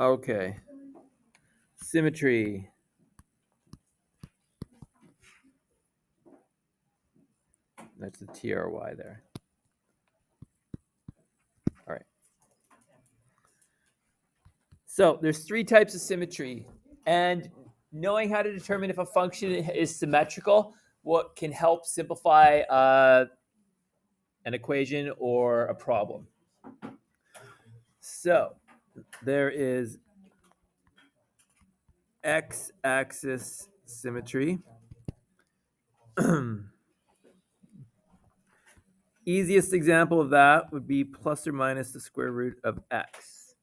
Okay. Symmetry. That's the TRY there. All right. So there's three types of symmetry, and knowing how to determine if a function is symmetrical, what can help simplify an equation or a problem. So there is x-axis symmetry. Easiest example of that would be plus or minus the square root of x.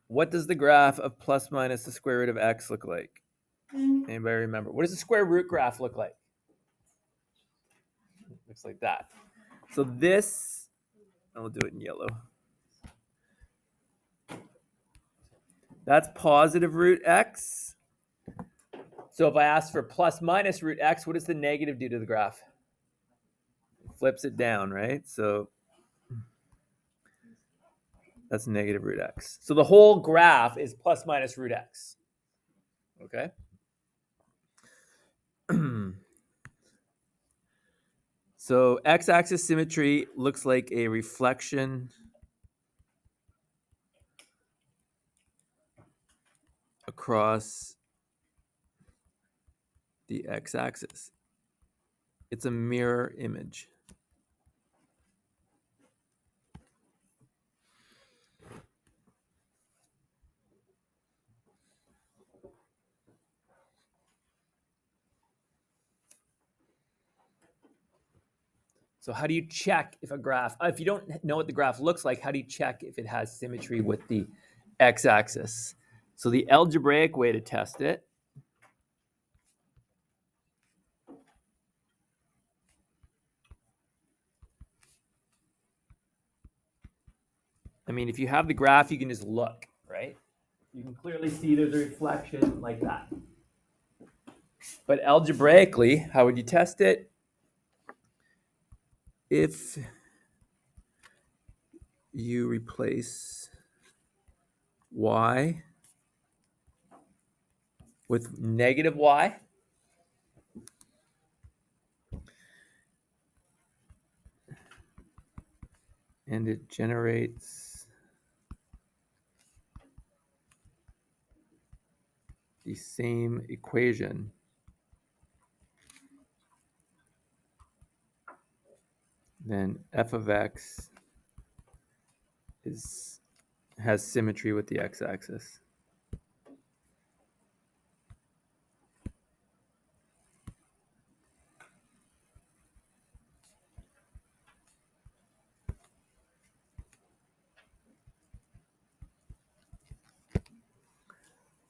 What does the graph of plus minus the square root of x look like? Anybody remember? What does the square root graph look like? Looks like that. So this, I'll do it in yellow. That's positive root x. So if I ask for plus minus root x, what does the negative do to the graph? It flips it down, right? So that's negative root x. So the whole graph is plus minus root x. Okay? So x-axis symmetry looks like a reflection across the x-axis. It's a mirror image. So how do you check if a graph, if you don't know what the graph looks like, how do you check if it has symmetry with the x-axis? So the algebraic way to test it if you have the graph, you can just look, right? You can clearly see there's a reflection like that. But algebraically, how would you test it? If you replace y with negative y, and it generates the same equation, then f of x has symmetry with the x-axis.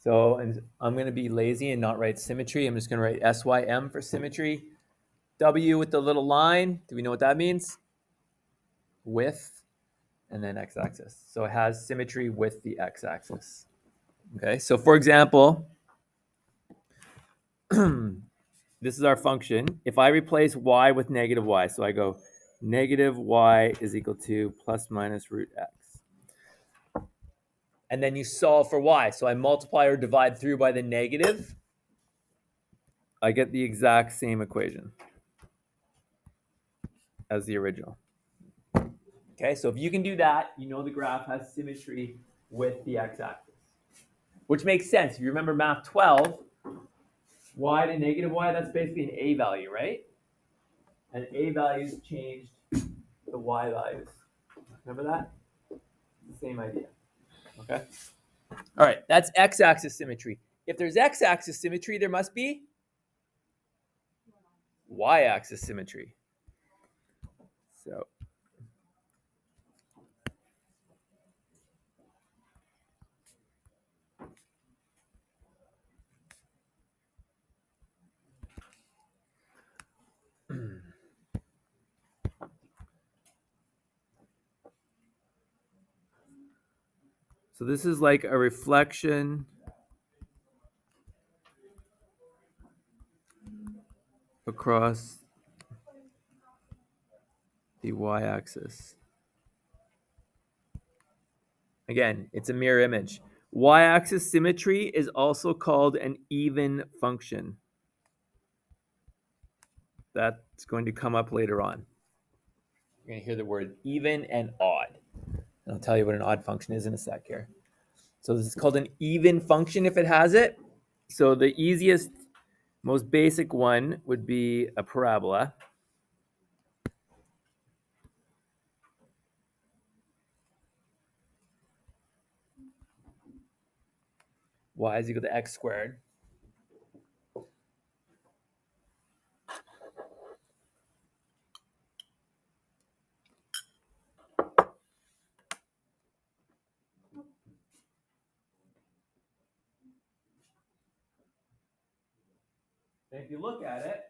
So I'm going to be lazy and not write symmetry. I'm just going to write SYM for symmetry. W with the little line. Do we know what that means? With, and then x-axis. So it has symmetry with the x-axis. Okay, so for example, this is our function. If I replace y with negative y, so I go negative y is equal to plus minus root x. And then you solve for y. So I multiply or divide through by the negative. I get the exact same equation as the original. Okay, so if you can do that, you know the graph has symmetry with the x-axis, which makes sense. If you remember math 12, y to negative y, that's basically an a value, right? And a values changed the y values. Remember that? The same idea. Okay. All right, that's x-axis symmetry. If there's x-axis symmetry, there must be y-axis symmetry. So this is like a reflection across the y-axis. Again, it's a mirror image. Y-axis symmetry is also called an even function. That's going to come up later on. You're going to hear the word even and odd. And I'll tell you what an odd function is in a sec here. So this is called an even function if it has it. So the easiest, most basic one would be a parabola. Y is equal to x squared. And if you look at it,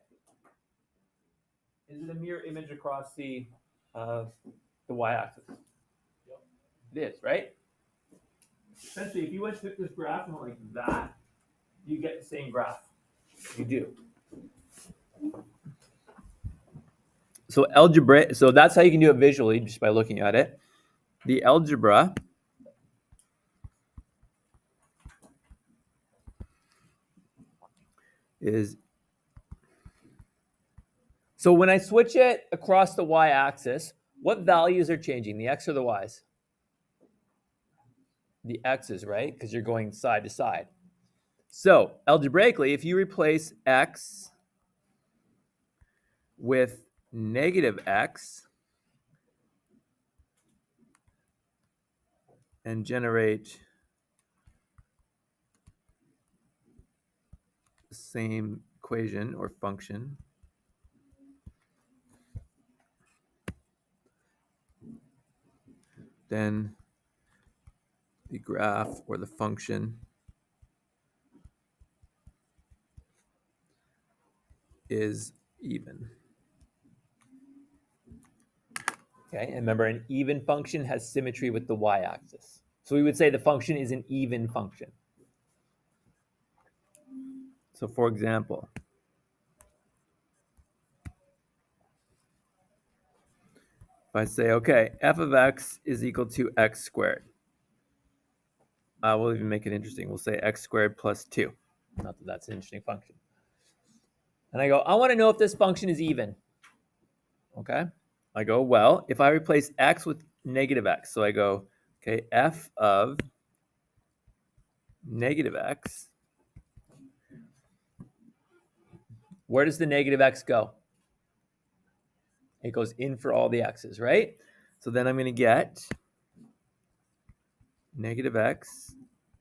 is it a mirror image across the y-axis? Yep. It is, right? Essentially, if you went to this graph and went like that, you get the same graph. You do. So algebra. So that's how you can do it visually, just by looking at it. The algebra is. So when I switch it across the y-axis, what values are changing? The x or the y's? The x's, right? Because you're going side to side. So algebraically, if you replace x with negative x and generate the same equation or function, then the graph or the function is even. Okay, and remember, an even function has symmetry with the y-axis. So we would say the function is an even function. So for example, if I say, okay, f of x is equal to x squared. We'll even make it interesting. We'll say x squared plus 2. Not that that's an interesting function. And I go, I want to know if this function is even. Okay. I go, well, if I replace x with negative x, so I go, okay, f of negative x, where does the negative x go? It goes in for all the x's, right? So then I'm going to get negative x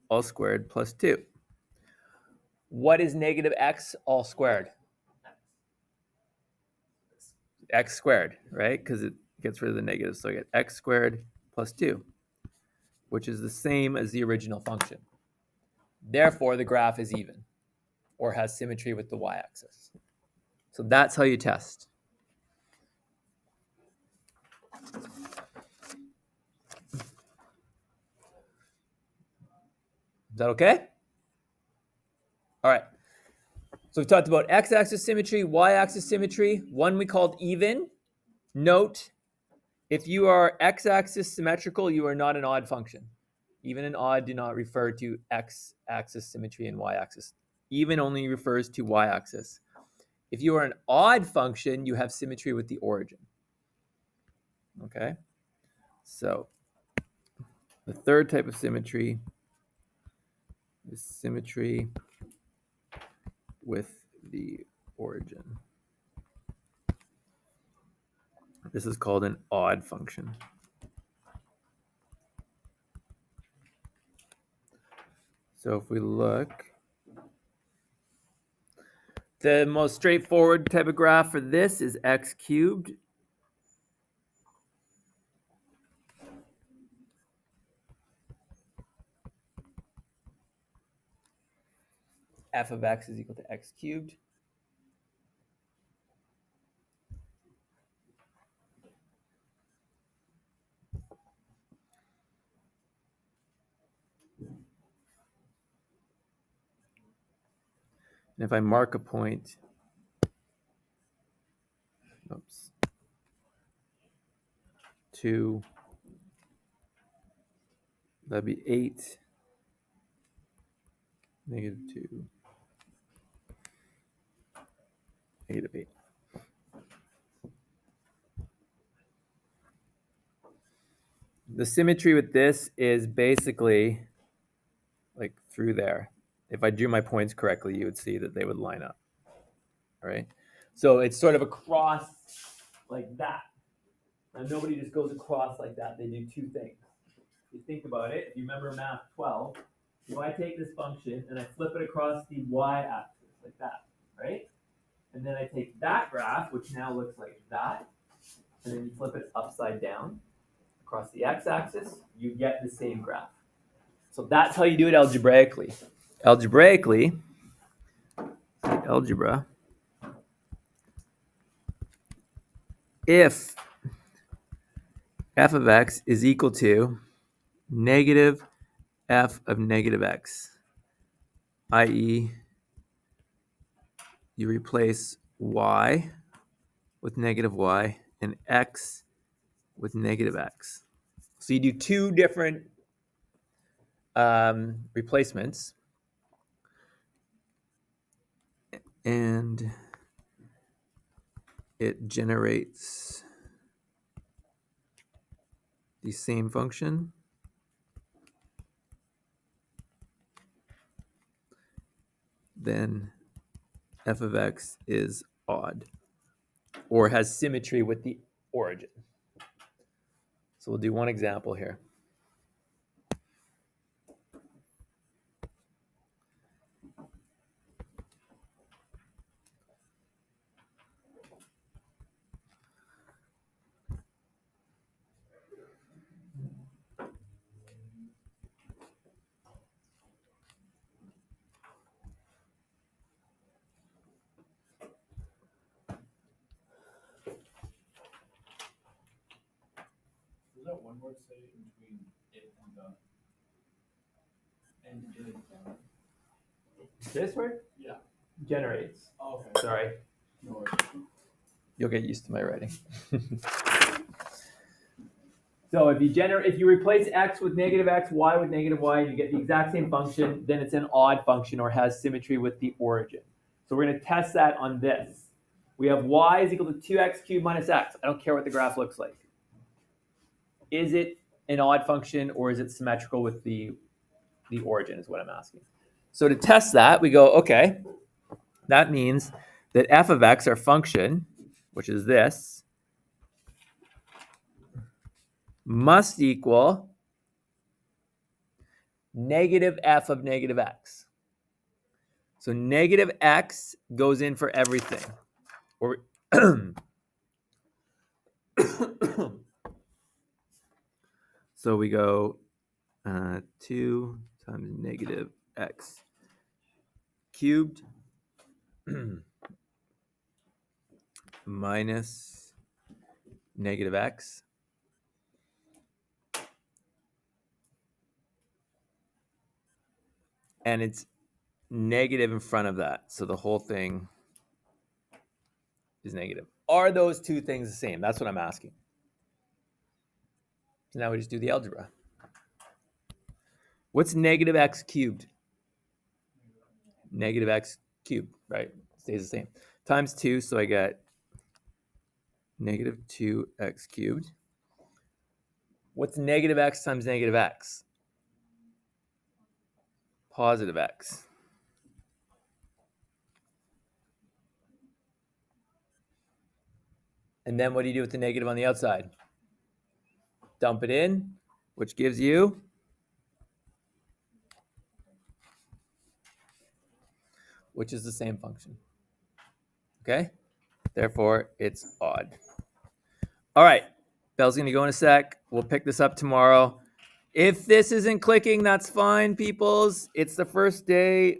all squared plus 2. What is negative x all squared? X squared, right? Because it gets rid of the negative. So I get x squared plus 2, which is the same as the original function. Therefore, the graph is even or has symmetry with the y-axis. So that's how you test. Is that okay? All right. So we've talked about x-axis symmetry, y-axis symmetry. One we called even. Note, if you are x-axis symmetrical, you are not an odd function. Even and odd do not refer to x-axis symmetry and y-axis. Even only refers to y-axis. If you are an odd function, you have symmetry with the origin. Okay? So the third type of symmetry is symmetry with the origin. This is called an odd function. So if we look, the most straightforward type of graph for this is x cubed. F of x is equal to x cubed. And if I mark a point, oops, 2, That'd be 8, -2, -8. The symmetry with this is basically like through there. If I drew my points correctly, you would see that they would line up, right? So it's sort of across like that. Now, nobody just goes across like that. They do two things. If you think about it, if you remember math 12, if I take this function and I flip it across the y-axis like that, right? And then I take that graph, which now looks like that, and then you flip it upside down across the x-axis, you get the same graph. So that's how you do it algebraically. Algebra, if f of x is equal to negative f of negative x, i.e., you replace y with negative y and x with negative x. So you do two different replacements, and it generates the same function. Then f of x is odd or has symmetry with the origin. So we'll do one example here. Does that one word say in between it and the? And it and This word? Yeah. Generates. Oh, okay. Sorry. No worries. You'll get used to my writing. So if you replace x with negative x, y with negative y, and you get the exact same function, then it's an odd function or has symmetry with the origin. So we're going to test that on this. We have y is equal to 2x cubed minus x. I don't care what the graph looks like. Is it an odd function or is it symmetrical with the origin is what I'm asking. So to test that, we go, okay, that means that f of x, our function, which is this, must equal negative f of negative x. So negative x goes in for everything. Or so we go 2 times negative x cubed minus negative x. And it's negative in front of that. So the whole thing is negative. Are those two things the same? That's what I'm asking. So now we just do the algebra. What's negative x cubed? Negative x cubed, right? Stays the same. Times 2, so I get negative 2x cubed. What's negative x times negative x? Positive x. And then what do you do with the negative on the outside? Dump it in, which gives you which is the same function. Okay? Therefore, it's odd. All right. Bell's going to go in a sec. We'll pick this up tomorrow. If this isn't clicking, that's fine, peoples. It's the first day.